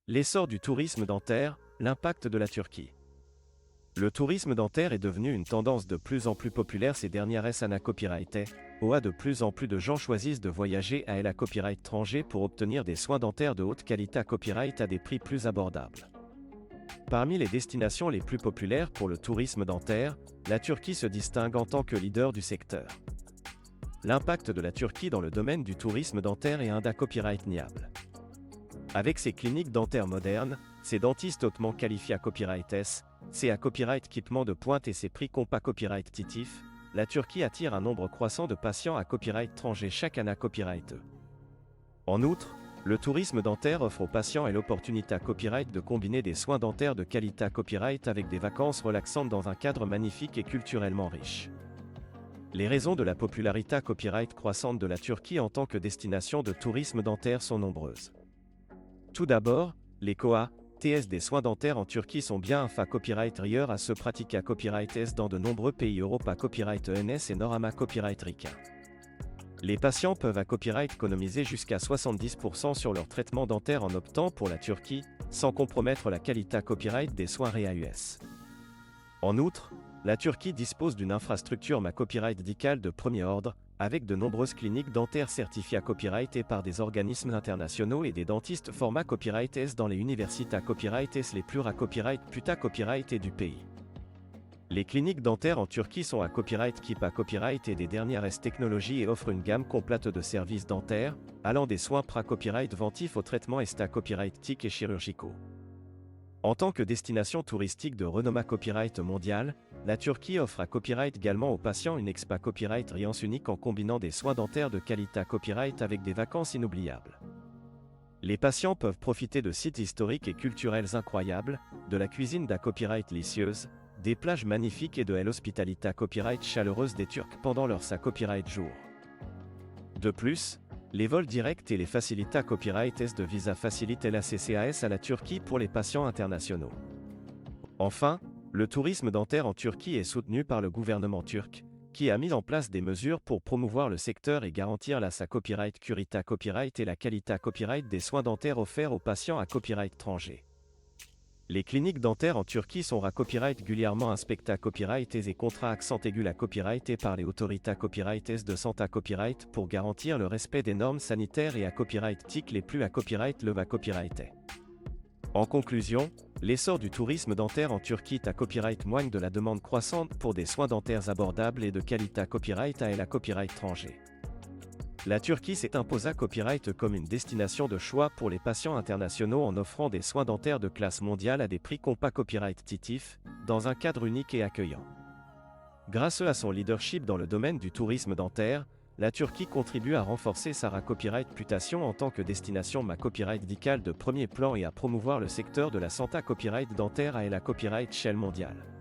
L'essor du tourisme dentaire, l'impact de la Turquie. Le tourisme dentaire est devenu une tendance de plus en plus populaire ces dernières années. Copyright de plus en plus de gens choisissent de voyager à la copyright étranger pour obtenir des soins dentaires de haute qualité copyright à des prix plus abordables. Parmi les destinations les plus populaires pour le tourisme dentaire, la Turquie se distingue en tant que leader du secteur. L'impact de la Turquie dans le domaine du tourisme dentaire est copyright niable. Avec ses cliniques dentaires modernes, ses dentistes hautement qualifiés à copyright S, ses copyright équipements de pointe et ses prix compas copyright titif, la Turquie attire un nombre croissant de patients à copyright étranger chaque année copyright. En outre, le tourisme dentaire offre aux patients l'opportunité à copyright de combiner des soins dentaires de qualité à copyright avec des vacances relaxantes dans un cadre magnifique et culturellement riche. Les raisons de la popularité copyright croissante de la Turquie en tant que destination de tourisme dentaire sont nombreuses. Tout d'abord, les TS des soins dentaires en Turquie sont bien copyright ailleurs à se pratiquer à copyright S dans de nombreux pays Europe à copyright ENS et Nord à copyright RICA. Les patients peuvent à copyright économiser jusqu'à 70% sur leur traitement dentaire en optant pour la Turquie, sans compromettre la qualité à copyright des soins RAUS. En outre, la Turquie dispose d'une infrastructure copyright médicale de premier ordre, avec de nombreuses cliniques dentaires certifiées à copyright et par des organismes internationaux et des dentistes format copyright S dans les universités à copyright S les plus copyright puta copyright et du pays. Les cliniques dentaires en Turquie sont à copyright keep à copyright et des dernières technologies et offrent une gamme complète de services dentaires, allant des soins copyright ventifs au traitement à copyright TIC et chirurgicaux. En tant que destination touristique de renommée copyright mondiale, la Turquie offre à copyright également aux patients une expa copyright riance unique en combinant des soins dentaires de qualité copyright avec des vacances inoubliables. Les patients peuvent profiter de sites historiques et culturels incroyables, de la cuisine copyright délicieuse, des plages magnifiques et de l'hospitalité copyright chaleureuse des Turcs pendant leur copyright jour. De plus, les vols directs et les facilités copyright S de visa facilitent la CCAS à la Turquie pour les patients internationaux. Enfin, le tourisme dentaire en Turquie est soutenu par le gouvernement turc, qui a mis en place des mesures pour promouvoir le secteur et garantir sa copyright curita copyright et la qualité copyright des soins dentaires offerts aux patients à copyright étranger. Les cliniques dentaires en Turquie sont copyright régulièrement inspectées à copyright et contrats accent aigu à copyright et par les autorités copyright S de santé copyright pour garantir le respect des normes sanitaires et à copyright TIC les plus à copyright le copyright. En conclusion, l'essor du tourisme dentaire en Turquie à copyright témoigne de la demande croissante pour des soins dentaires abordables et de qualité copyright à la copyright étranger. La Turquie s'est imposée à copyright comme une destination de choix pour les patients internationaux en offrant des soins dentaires de classe mondiale à des prix compas copyright titif, dans un cadre unique et accueillant. Grâce à son leadership dans le domaine du tourisme dentaire, la Turquie contribue à renforcer sa copyright réputation en tant que destination copyright médicale de premier plan et à promouvoir le secteur de la santé copyright dentaire à la copyright échelle mondiale.